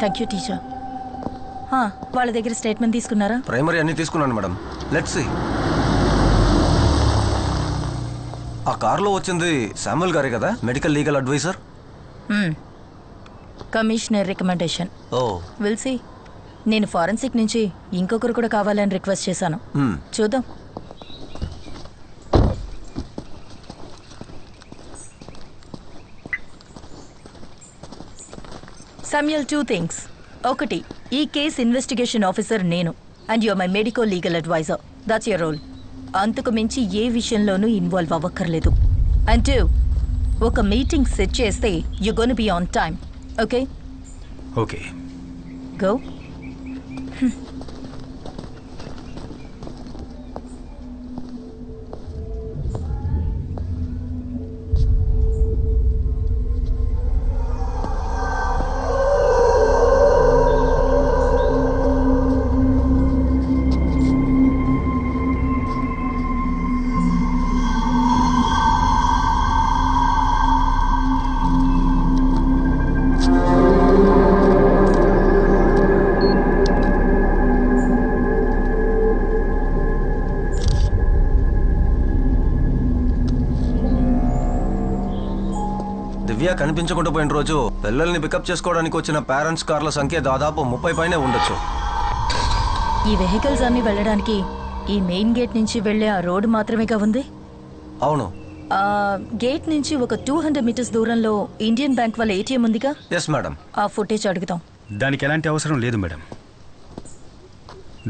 Thank you teacher. వాళ్ళ దగ్గర statement తీసుకున్నారా? ప్రైమరీ అన్ని తీసుకున్నాను మేడం. Let's see. ఆ కార్లో వచ్చింది శామ్యుల్ గారే కదా, medical legal adviser? Commissioner recommendation. Oh will see. నేను ఫారెన్సిక్ నుంచి ఇంకొకరు కూడా కావాలని రిక్వెస్ట్ చేశాను. చూద్దాం. Samuel, 2 things. ఒకటి, ఈ కేస్ ఇన్వెస్టిగేషన్ ఆఫీసర్ నేను and you're my medico legal adviser. That's your role. అంతకు మించి ఏ విషయంలోనూ ఇన్వాల్వ్ అవ్వక్కర్లేదు. అండ్ 2, ఒక మీటింగ్ సెట్ చేస్తే you gonna be on time. Okay? Okay. Go. Divya కనిపించకుండా పోయిన రోజు పిల్లల్ని పికప్ చేసుకోవడానికి వచ్చిన పేరెంట్స్ కార్ల సంఖ్య దాదాపు 30 పైనే ఉండొచ్చు. ఈ వెహికల్స్ అన్ని వెళ్ళడానికి ఈ మెయిన్ గేట్ నుంచి వెళ్లే ఆ రోడ్ మాత్రమేగా ఉంది? అవును. గేట్ నుంచి ఒక 200 మీటర్స్ దూరంలో ఇండియన్ బ్యాంక్ వాళ్ళ ఏటీఎం ఉందిగా? Yes madam. ఆ ఫుటేజ్ అడుగుతాం. దానికి ఎలాంటి అవసరం లేదు మేడం.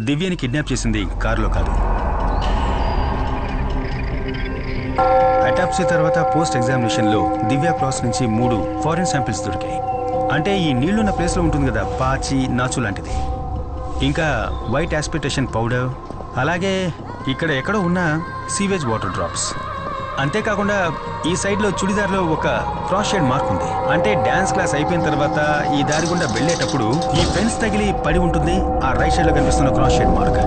దివ్యని కిడ్నాప్ చేసింది కారులో కాదు. అటాప్సీ తర్వాత పోస్ట్ ఎగ్జామినేషన్లో దివ్య క్రాస్ నుంచి 3 ఫారిన్ శాంపిల్స్ దొరికాయి. అంటే ఈ నీళ్లున్న ప్లేస్లో ఉంటుంది కదా, పాచి, నాచు లాంటిది. ఇంకా వైట్ ఆస్పిటేషన్ పౌడర్, అలాగే ఇక్కడ ఎక్కడో ఉన్న సీవేజ్ వాటర్ డ్రాప్స్. అంతేకాకుండా ఈ సైడ్లో చుడిదార్లో ఒక క్రాస్ షేడ్ మార్క్ ఉంది. అంటే డ్యాన్స్ క్లాస్ అయిపోయిన తర్వాత ఈ దారి గుండా వెళ్ళేటప్పుడు ఈ ఫెన్స్ తగిలి పడి ఉంటుంది. ఆ రైట్ సైడ్లో కనిపిస్తున్న క్రాస్ షేడ్ మార్క్.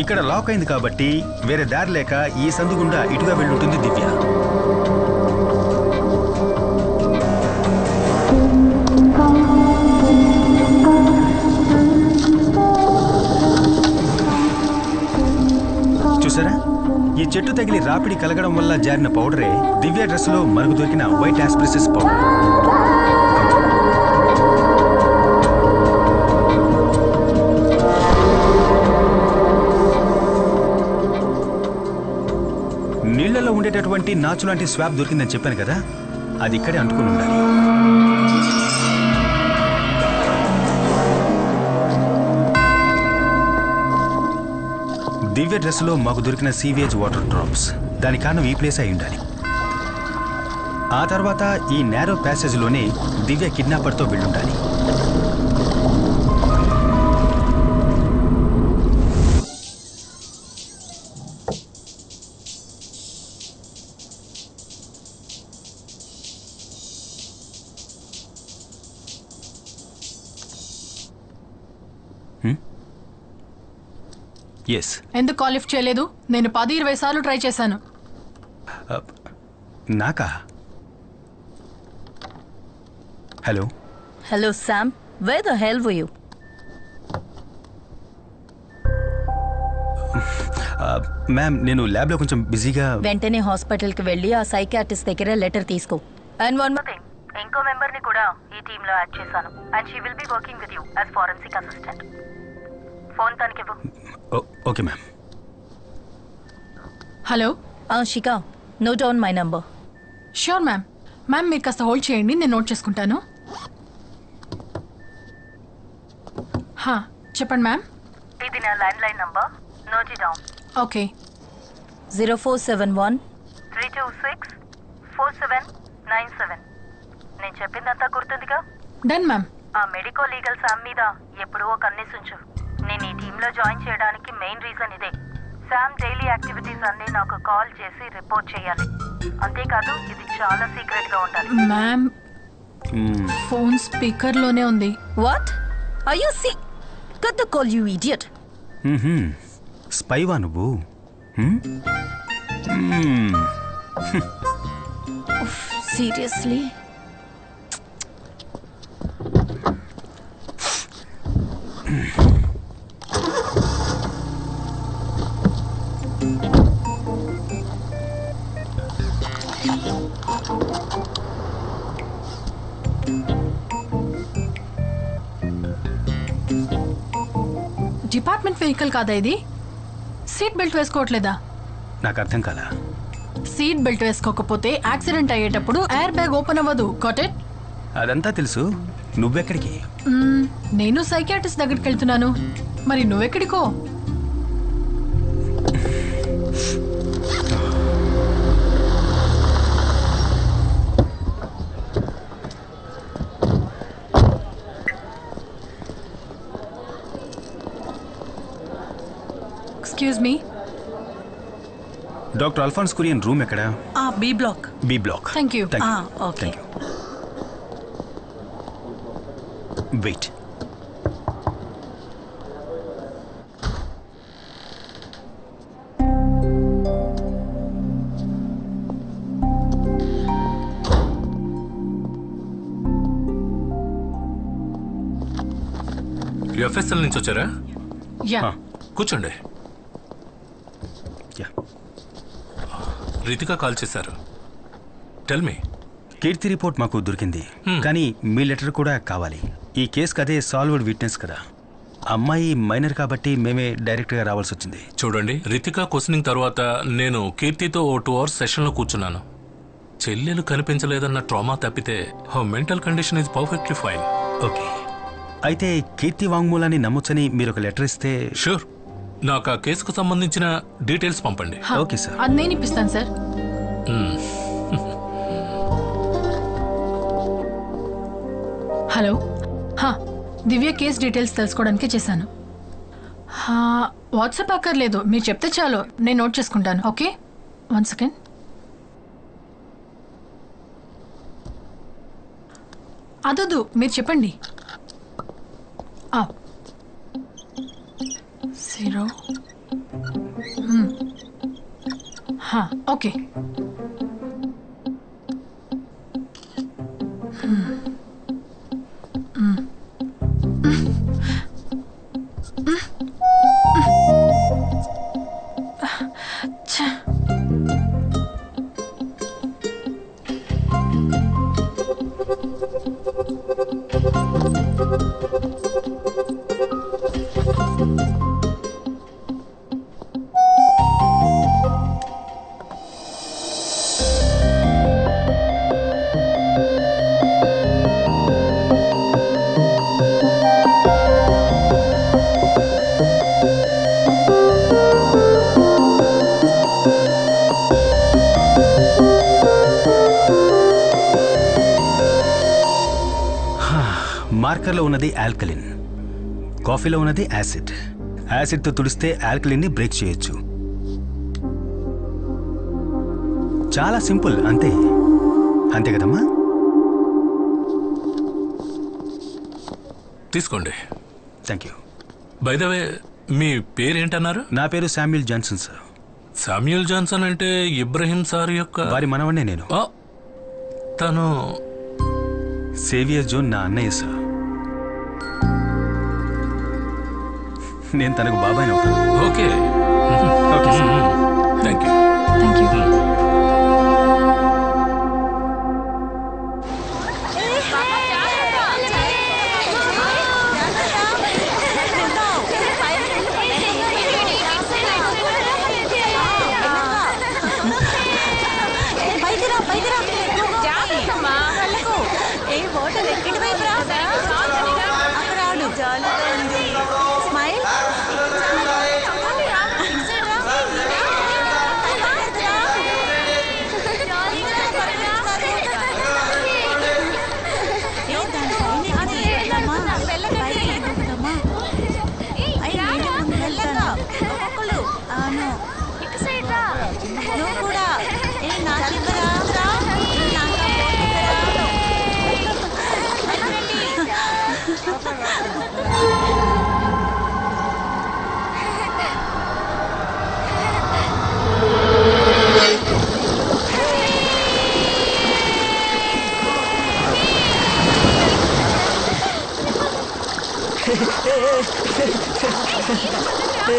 ఇక్కడ లాక్ అయింది కాబట్టి వేరే దారి లేక ఈ సందు గుండా ఇటుగా వెళ్ళుంటుంది దివ్య. చూసారా, ఈ చెట్టు తగిలి రాపిడి కలగడం వల్ల జారిన పౌడరే దివ్య డ్రెస్ లో మనకు దొరికిన వైట్ ఆస్ప్రిసెస్ పౌడర్. నీళ్లలో ఉండేటటువంటి నాచు లాంటి స్వాబ్ దొరికిందని చెప్పాను కదా, అది ఇక్కడే అంటుకుని ఉండాలి. దివ్య డ్రెస్లో మాకు దొరికిన సీవేజ్ వాటర్ డ్రాప్స్, దాని కారణం ఈ ప్లేస్ అయి ఉండాలి. ఆ తర్వాత ఈ నేరో ప్యాసేజ్లోనే దివ్య కిడ్నాపర్తో వెళ్ళుండాలి. ఎందుకు కాల్ లిఫ్ట్ చేయలేదు? నేను 10-20 సార్లు ట్రై చేశాను. నాకా? Hello hello Sam, wear the hell were you? Ma'am, నేను ల్యాబ్లో కొంచెం బిజీగా. వెంటనే హాస్పిటల్కి వెళ్ళి ఆ సైకియాట్రిస్ట్ దగ్గర లెటర్ తీసుకో. అండ్ వన్ మోర్ థింగ్, ఇంకో మెంబర్ని కూడా ఈ టీంలో యాడ్ చేశాను. And she will be working with you as forensic assistant. Phone తనకివ్వు. Okay ma'am. Hello Shikha, note down my number. Sure ma'am. Ma'am, మీరు కాస్త హోల్డ్ చేయండి, నేను నోట్ చేసుకుంటాను. చెప్పండి మ్యామ్. ఇది నా landline number. Note it down. Okay. 0471 326 4797. నేను చెప్పిందంతా గుర్తుందిగా? Done ma'am. ఆ మెడికో లీగల్ శామ్ మీద ఎప్పుడూ ఒక కన్నేసుంచు. నేను ఈ టీంలో జాయిన్ చేయడానికి మెయిన్ రీజన్ ఇదే. శామ్ డైలీ యాక్టివిటీస్ అన్ని నాకు కాల్ చేసి రిపోర్ట్ చేయాలి. అంతేకాదు, ఇది చాలా సీక్రెట్ గా ఉండాలి. మ్యామ్, ఫోన్ స్పీకర్ లోనే ఉంది. What are you see? Cut the call, you idiot. స్పైవా నువ్వు? సీరియస్లీ డిపార్ట్మెంట్ వెహికల్ కాదా ఇది? సీట్ బెల్ట్ వేసుకోవట్లేదా? నాకు అర్థం కాలా. సీట్ బెల్ట్ వేసుకోకపోతే యాక్సిడెంట్ అయ్యేటప్పుడు ఎయిర్ బ్యాగ్ ఓపెన్ అవ్వదు. Got it? అదంతా తెలుసు. నువ్వెక్కడికి? నేను సైకియాట్రిస్ట్ దగ్గరికి వెళ్తున్నాను. మరి నువ్వెక్కడికో? Excuse me, doctor Alphonse Kurian room ఎక్కడ? B block. B block. Thank you. Okay. Wait. FSL నుంచి వచ్చారా? యా. కూర్చోండి. యా. రితిక కాల్ చేశారు. Tell me. కీర్తి రిపోర్ట్ మాకు దొరికింది, కానీ మీ లెటర్ కూడా కావాలి. ఈ కేసుకి అదే సాల్వ్డ్ విట్నెస్ కదా. అమ్మాయి మైనర్ కాబట్టి మేమే డైరెక్ట్గా రావాల్సి వచ్చింది. చూడండి, రితిక క్వశ్చనింగ్ తర్వాత నేను కీర్తితో 2 hours సెషన్లో కూర్చున్నాను. చెల్లెలు కనిపించలేదన్న ట్రామా తప్పితే mental condition is perfectly fine. Okay, అయితే కీర్తి వాంగ్మూలాన్ని నమ్మొచ్చని మీరు ఒక లెటర్ ఇస్తే. షూర్. నాకు ఆ కేసుకు సంబంధించిన డీటెయిల్స్ పంపండి. Okay sir. అది నేను ఇప్పిస్తాను సార్. హలో. దివ్య కేస్ డీటెయిల్స్ తెలుసుకోవడానికి చేశాను. వాట్సాప్ అక్కర్లేదు, మీరు చెప్తే చాలు, నేను నోట్ చేసుకుంటాను. Okay, 1 second. అదొద్దు, మీరు చెప్పండి. 0. ఓకే. మార్కర్లో ఉన్నది ఆల్కలిన్, కాఫీలో ఉన్నది యాసిడ్. యాసిడ్తో తుడిస్తే ఆల్కలిన్ని బ్రేక్ చేయొచ్చు. చాలా సింపుల్, అంతే. అంతే కదమ్మా? తీసుకోండి. Thank you. By the way, మీ పేరేంటన్నారు? నా పేరు Samuel Johnson sir. Samuel Johnson అంటే ఇబ్రహీం సార్ యొక్క వారి మనవన్నే నేను. తను సేవియర్ జోన్ నా అన్నయ్య సార్. నేను తనకు బాబాయ్ అవుతాను. Okay. Okay sir. Thank you. Thank you.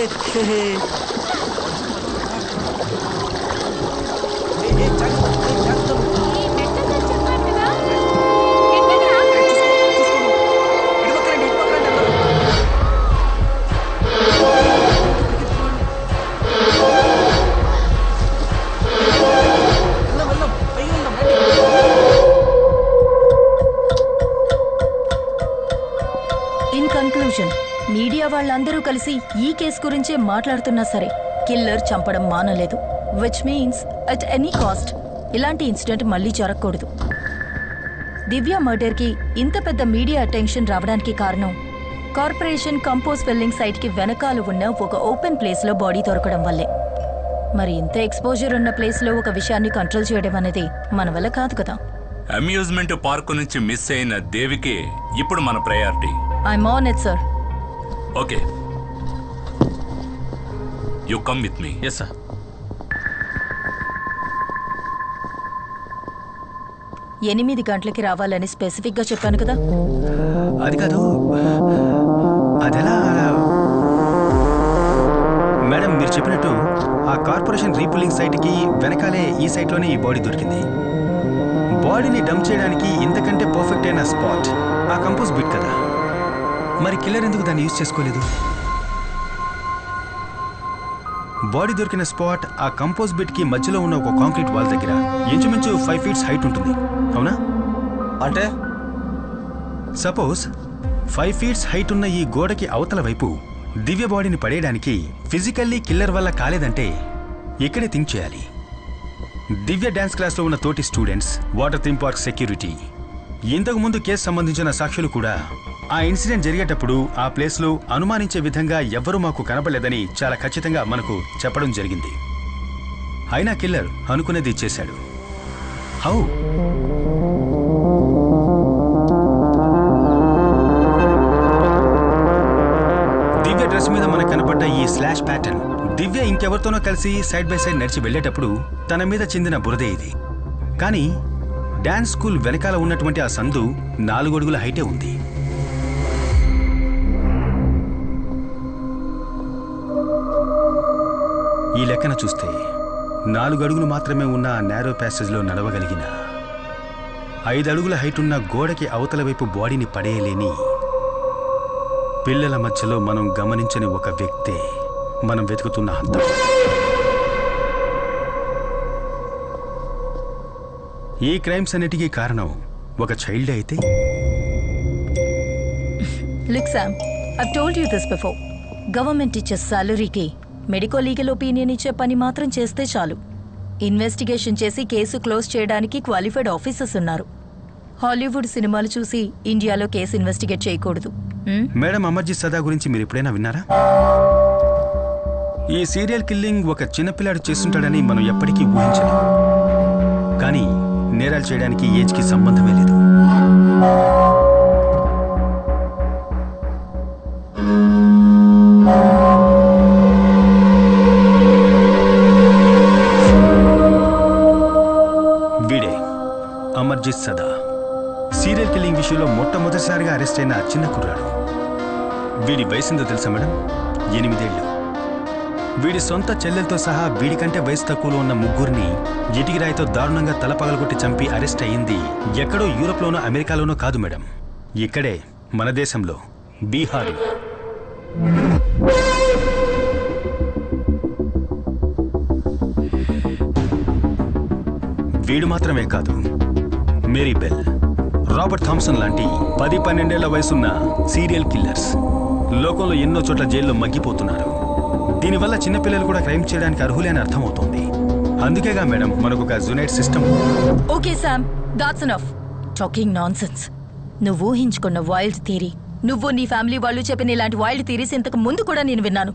In conclusion, media వాళ్ళందరూ కలిసి ఈ కేసు గురించే మాట్లాడుతున్నా సరే కిల్లర్ చంపడం మానలేదు. Which means at any cost ఇలాంటి ఇన్సిడెంట్ మళ్ళీ జరగకూడదు. దివ్య మర్డర్కి ఇంత పెద్ద మీడియా అటెన్షన్ రావడానికి కారణం కార్పొరేషన్ కంపోజ్ ఫిల్లింగ్ సైట్కి వెనకాల ఉన్న ఒక ఓపెన్ ప్లేస్లో బాడీ దొరకడం వల్లే. మరి ఇంత ఎక్స్పోజర్ ఉన్న ప్లేస్లో ఒక విషయాన్ని కంట్రోల్ చేయడం అనేది మన వల్ల కాదు కదా. అమ్యూజ్మెంట్ పార్క్ నుంచి మిస్ అయిన దేవికి ఇప్పుడు మన priority. I'm on it sir. Okay, you come with me. Yes sir. 8 గంటలకి రావాలని స్పెసిఫిక్గా చెప్పాను కదా. అది కాదు, అదెలా? మేడం మీరు చెప్పినట్టు ఆ కార్పొరేషన్ రీపుల్లింగ్ సైట్కి వెనకాలే ఈ సైట్లోనే ఈ బాడీ దొరికింది. బాడీని డంప్ చేయడానికి ఇంతకంటే పర్ఫెక్ట్ అయిన స్పాట్ ఆ కంపోజ్ బిట్ కదా. మరి కిల్లర్ ఎందుకు దాన్ని యూజ్ చేసుకోలేదు? బాడీ దొరికిన స్పాట్ ఆ కంపోజ్ బిట్కి మధ్యలో ఉన్న ఒక కాంక్రీట్ వాల్ దగ్గర ఇంచుమించు 5 feet హైట్ ఉంటుంది, అవునా? అంటే సపోజ్ 5 feet హైట్ ఉన్న ఈ గోడకి అవతల వైపు దివ్య బాడీని పడేయడానికి ఫిజికల్లీ కిల్లర్ వల్ల కాలేదంటే ఇక్కడే థింక్ చేయాలి. దివ్య డ్యాన్స్ క్లాస్లో ఉన్న తోటి students, water theme park security, ఇంతకు ముందు కేసు సంబంధించిన సాక్షులు కూడా ఆ ఇన్సిడెంట్ జరిగేటప్పుడు ఆ ప్లేస్లో అనుమానించే విధంగా ఎవ్వరూ మాకు కనపడలేదని చాలా ఖచ్చితంగా మనకు చెప్పడం జరిగింది. అయినా కిల్లర్ అనుకునేది చేశాడు. హౌ? దివ్య డ్రెస్ మీద మనకు కనపడ్డ ఈ స్లాష్ ప్యాటర్న్ దివ్య ఇంకెవరితోనో కలిసి సైడ్ బై సైడ్ నడిచి వెళ్ళేటప్పుడు తన మీద చెందిన బురదే ఇది. కానీ డాన్స్ స్కూల్ వెనకాల ఉన్నటువంటి ఆ సందు 4 అడుగుల హైటే ఉంది. ఈ లెక్కన చూస్తే 4 అడుగులు మాత్రమే ఉన్న ఆ నేరో ప్యాసేజ్లో నడవగలిగిన 5 అడుగుల హైట్ ఉన్న గోడకి అవతల వైపు బాడీని పడేయలేని పిల్లల మధ్యలో మనం గమనించని ఒక వ్యక్తే మనం వెతుకుతున్న హంతం. ఈ క్రైమ్స్ అన్నిటికీ కారణం ఒక చైల్డ్ అయితే? Look, Sam, I've told you this before. Government ఇచ్చే సాలరీకి మెడికల్ లీగల్ ఒపీనియన్ ఇచ్చే పని మాత్రం చేస్తే చాలు. ఇన్వెస్టిగేషన్ చేసి కేసు క్లోజ్ చేయడానికి క్వాలిఫైడ్ ఆఫీసర్స్ ఉన్నారు. హాలీవుడ్ సినిమాలు చూసి ఇండియాలో కేసు ఇన్వెస్టిగేట్ చేయకూడదు. మేడం, అమర్జిత్ సదా గురించి మీరు ఎప్పుడైనా విన్నారా? ఈ సీరియల్ కిల్లింగ్ ఒక చిన్నపిల్లాడు చేస్తుంటాడని మనం ఎప్పటికీ ఊహించలేం. కానీ నేరాలు చేయడానికి ఏజ్కి సంబంధమే లేదు. వీడే అమర్జిత్ సదా, సీరియల్ కిల్లింగ్ విషయంలో మొట్టమొదటిసారిగా అరెస్ట్ అయిన చిన్న కుర్రాడు. వీడి వయసుందో తెలుసా మేడం? 8 ఏళ్ళు. వీడి సొంత చెల్లెలతో సహా వీడికంటే వయసు తక్కువలో ఉన్న 3 ఇటికిరాయితో దారుణంగా తల పగలగొట్టి చంపి అరెస్ట్ అయ్యింది ఎక్కడో యూరోప్లోనో అమెరికాలోనో కాదు మేడం, ఇక్కడే మన దేశంలో, బీహార్. వీడు మాత్రమే కాదు, మేరీ బెల్, రాబర్ట్ థామ్సన్ లాంటి 10-12 ఏళ్ల వయసున్న సీరియల్ కిల్లర్స్ లోకంలో ఎన్నో చోట్ల జైల్లో మగ్గిపోతున్నారు. దీనివల్ల చిన్నపిల్లలు కూడా క్రైమ్ చేయడానికి అర్హులే అని అర్థమవుతోంది. అందుకేగా మేడం మనకు ఒక జునైట్ system. Okay Sam, that's enough talking nonsense. నువ్వు ఊహించుకున్న వైల్డ్ థియరీ, నువ్వు నీ ఫ్యామిలీ వాళ్ళు చెప్పిన ఇలాంటి వైల్డ్ థియరీస్ ఇంతకు ముందు కూడా నేను విన్నాను.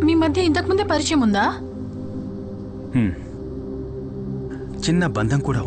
మీ మధ్య ఇంతకుముందే పరిచయం ఉందా? చిన్న బంధం కూడా